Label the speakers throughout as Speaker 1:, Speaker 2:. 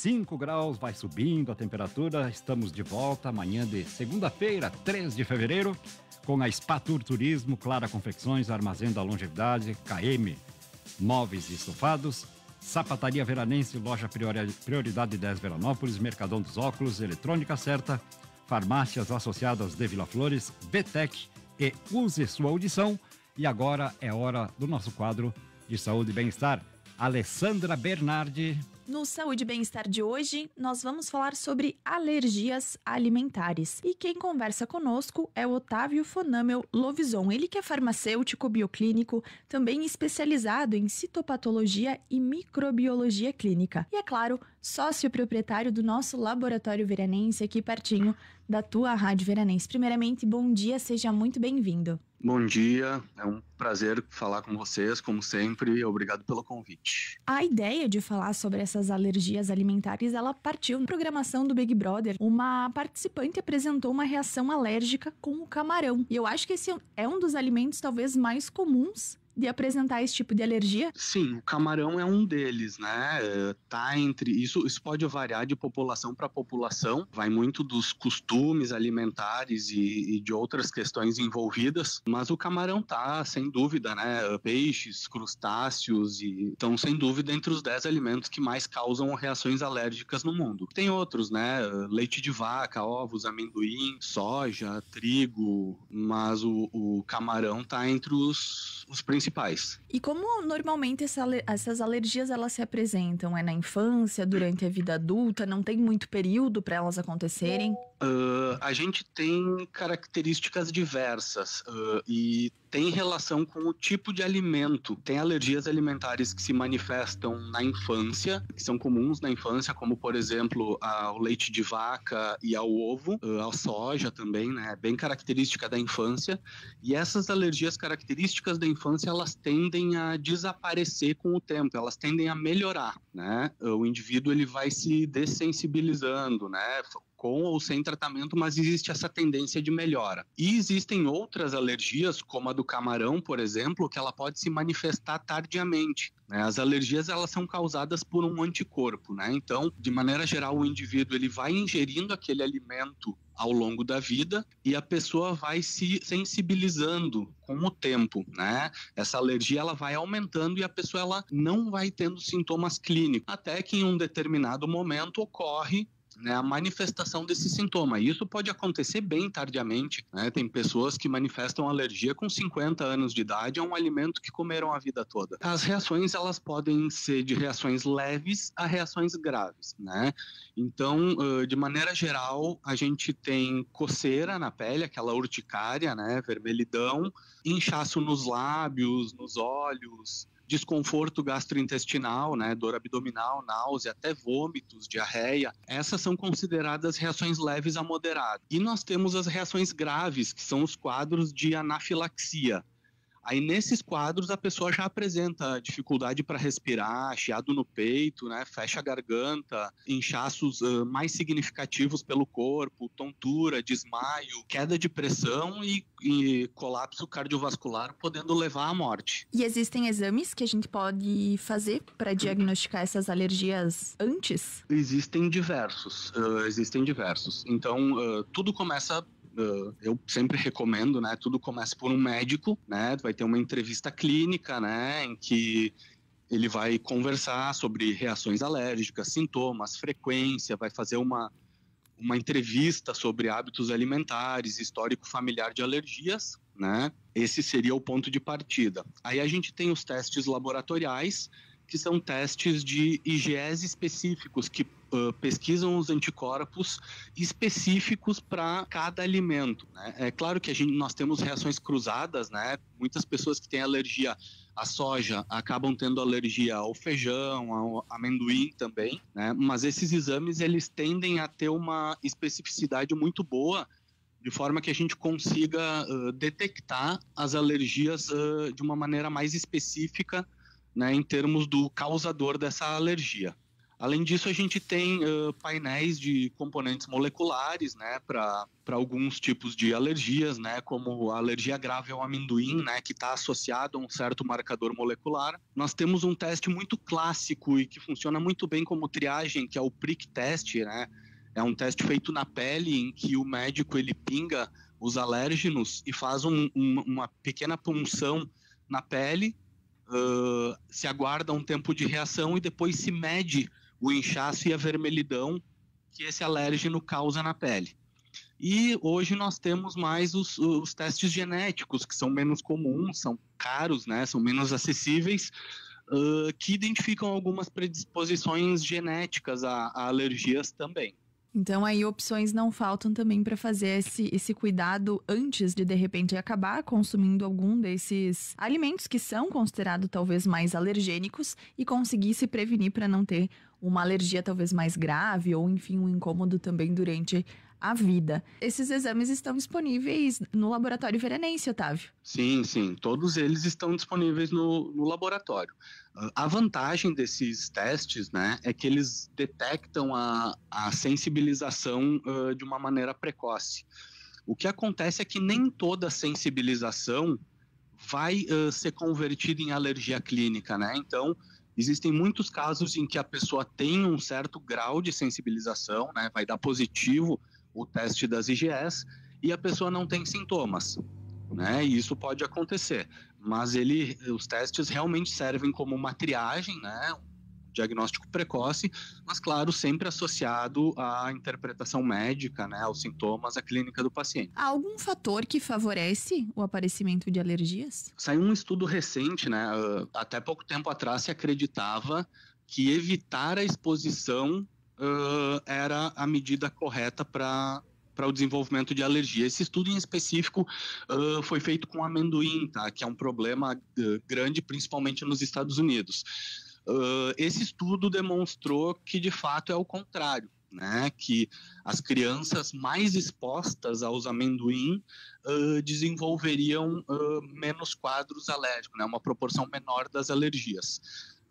Speaker 1: 5 graus, vai subindo a temperatura. Estamos de volta amanhã de segunda-feira, 3 de fevereiro, com a Spa Tour Turismo, Clara Confecções, Armazém da Longevidade, KM Móveis e Estofados, Sapataria Veranense, Loja Prioridade 10 Veranópolis, Mercadão dos Óculos, Eletrônica Certa, Farmácias Associadas de Vila Flores, Betec e Use Sua Audição. E agora é hora do nosso quadro de Saúde e Bem-Estar. Alessandra Bernardi.
Speaker 2: No Saúde e Bem-Estar de hoje, nós vamos falar sobre alergias alimentares. E quem conversa conosco é o Otávio Fonamel Lovison. Ele que é farmacêutico bioclínico, também especializado em citopatologia e microbiologia clínica. E é claro, sócio proprietário do nosso laboratório veranense aqui pertinho da tua Rádio Veranense. Primeiramente, bom dia, seja muito bem-vindo.
Speaker 3: Bom dia, é um prazer falar com vocês, como sempre, e obrigado pelo convite.
Speaker 2: A ideia de falar sobre essas alergias alimentares, ela partiu na programação do Big Brother. Uma participante apresentou uma reação alérgica com o camarão. E eu acho que esse é um dos alimentos talvez mais comuns de apresentar esse tipo de alergia?
Speaker 3: Sim, o camarão é um deles, né? Tá entre isso pode variar de população para população, vai muito dos costumes alimentares e de outras questões envolvidas, mas o camarão tá, sem dúvida, né? Peixes, crustáceos e estão sem dúvida entre os 10 alimentos que mais causam reações alérgicas no mundo. Tem outros, né? Leite de vaca, ovos, amendoim, soja, trigo, mas o camarão tá entre os principais.
Speaker 2: E como normalmente essas alergias elas se apresentam? É na infância, durante a vida adulta? Não tem muito período para elas acontecerem?
Speaker 3: A gente tem características diversas e tem relação com o tipo de alimento. Tem alergias alimentares que se manifestam na infância, que são comuns na infância, como por exemplo ao leite de vaca e ao ovo, à soja também, né? Bem característica da infância. E essas alergias características da infância, elas tendem a desaparecer com o tempo, elas tendem a melhorar, né? O indivíduo ele vai se dessensibilizando, né? Com ou sem tratamento, mas existe essa tendência de melhora. E existem outras alergias, como a do camarão, por exemplo, que ela pode se manifestar tardiamente, né? As alergias, elas são causadas por um anticorpo, né? Então, de maneira geral, o indivíduo ele vai ingerindo aquele alimento ao longo da vida e a pessoa vai se sensibilizando com o tempo, né? Essa alergia ela vai aumentando e a pessoa ela não vai tendo sintomas clínicos, até que em um determinado momento ocorre, né, a manifestação desse sintoma. E isso pode acontecer bem tardiamente, né? Tem pessoas que manifestam alergia com 50 anos de idade a um alimento que comeram a vida toda. As reações, elas podem ser de reações leves a reações graves, né? Então, de maneira geral, a gente tem coceira na pele, aquela urticária, né, vermelhidão, inchaço nos lábios, nos olhos, desconforto gastrointestinal, né, dor abdominal, náusea, até vômitos, diarreia. Essas são consideradas reações leves a moderadas. E nós temos as reações graves, que são os quadros de anafilaxia. Aí nesses quadros a pessoa já apresenta dificuldade para respirar, chiado no peito, né, fecha a garganta, inchaços mais significativos pelo corpo, tontura, desmaio, queda de pressão e colapso cardiovascular, podendo levar à morte.
Speaker 2: E existem exames que a gente pode fazer para diagnosticar essas alergias antes?
Speaker 3: Existem diversos. Então, tudo começa... eu sempre recomendo, né? Tudo começa por um médico, né? Vai ter uma entrevista clínica, né? Em que ele vai conversar sobre reações alérgicas, sintomas, frequência, vai fazer uma entrevista sobre hábitos alimentares, histórico familiar de alergias, né? Esse seria o ponto de partida. Aí a gente tem os testes laboratoriais, que são testes de IgEs específicos, que pesquisam os anticorpos específicos para cada alimento, né? É claro que nós temos reações cruzadas, né? Muitas pessoas que têm alergia à soja acabam tendo alergia ao feijão, ao amendoim também, né? Mas esses exames, eles tendem a ter uma especificidade muito boa, de forma que a gente consiga detectar as alergias de uma maneira mais específica, né, em termos do causador dessa alergia. Além disso, a gente tem painéis de componentes moleculares, né, para alguns tipos de alergias, né, como a alergia grave ao amendoim, né, que está associado a um certo marcador molecular. Nós temos um teste muito clássico e que funciona muito bem como triagem, que é o prick test, né. É um teste feito na pele em que o médico ele pinga os alérgenos e faz uma pequena punção na pele, se aguarda um tempo de reação e depois se mede o inchaço e a vermelhidão que esse alérgeno causa na pele. E hoje nós temos mais os testes genéticos, que são menos comuns, são caros, né, são menos acessíveis, que identificam algumas predisposições genéticas a alergias também.
Speaker 2: Então aí opções não faltam também para fazer esse cuidado antes de repente acabar consumindo algum desses alimentos que são considerados talvez mais alergênicos e conseguir se prevenir para não ter uma alergia talvez mais grave ou enfim um incômodo também durante a vida. Esses exames estão disponíveis no Laboratório Veranense, Otávio?
Speaker 3: Sim, todos eles estão disponíveis no laboratório. A vantagem desses testes, né, é que eles detectam a sensibilização de uma maneira precoce. O que acontece é que nem toda sensibilização vai ser convertida em alergia clínica, né? Então, existem muitos casos em que a pessoa tem um certo grau de sensibilização, né, vai dar positivo o teste das IgS e a pessoa não tem sintomas, né? E isso pode acontecer, mas os testes realmente servem como uma triagem, né? Um diagnóstico precoce, mas claro, sempre associado à interpretação médica, né? Aos sintomas, à clínica do paciente.
Speaker 2: Há algum fator que favorece o aparecimento de alergias?
Speaker 3: Saiu um estudo recente, né? Até pouco tempo atrás se acreditava que evitar a exposição era a medida correta para o desenvolvimento de alergia. Esse estudo em específico foi feito com amendoim, tá? Que é um problema grande, principalmente nos Estados Unidos. Esse estudo demonstrou que, de fato, é o contrário, né? Que as crianças mais expostas aos amendoim desenvolveriam menos quadros alérgicos, né? Uma proporção menor das alergias.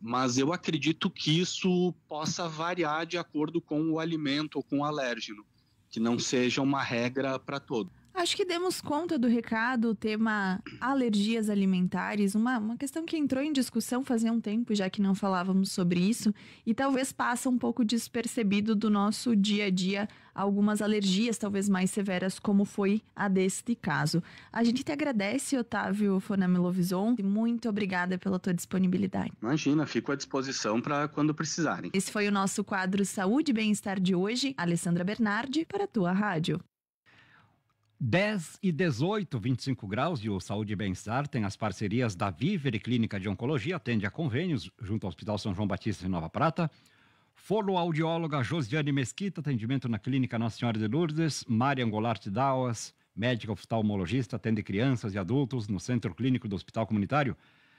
Speaker 3: Mas eu acredito que isso possa variar de acordo com o alimento ou com o alérgeno, que não seja uma regra para todos.
Speaker 2: Acho que demos conta do recado, o tema alergias alimentares, uma questão que entrou em discussão fazia um tempo, já que não falávamos sobre isso, e talvez passa um pouco despercebido do nosso dia a dia algumas alergias, talvez mais severas, como foi a deste caso. A gente te agradece, Otávio Foname Lovison, e muito obrigada pela tua disponibilidade.
Speaker 3: Imagina, fico à disposição para quando precisarem.
Speaker 2: Esse foi o nosso quadro Saúde e Bem-Estar de hoje. Alessandra Bernardi, para a tua rádio.
Speaker 1: 10 e 18, 25 graus, e o Saúde e Bem-Estar tem as parcerias da Vivere Clínica de Oncologia, atende a convênios junto ao Hospital São João Batista em Nova Prata. Fonoaudióloga Josiane Mesquita, atendimento na Clínica Nossa Senhora de Lourdes. Maria Angolarte Dauas, médica oftalmologista, atende crianças e adultos no Centro Clínico do Hospital Comunitário.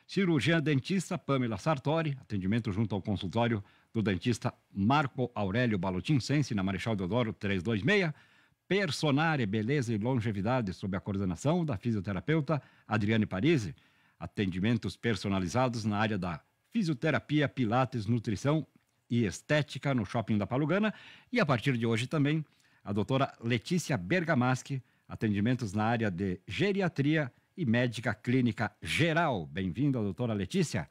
Speaker 1: Cirurgiã dentista Pamela Sartori, atendimento junto ao consultório do dentista Marco Aurélio Balotin Sense, na Marechal Deodoro 326. Personare, beleza e longevidade, sob a coordenação da fisioterapeuta Adriane Parisi. Atendimentos personalizados na área da fisioterapia, pilates, nutrição e estética no Shopping da Palugana. E a partir de hoje também, a doutora Letícia Bergamaschi, atendimentos na área de geriatria e médica clínica geral. Bem-vinda, doutora Letícia.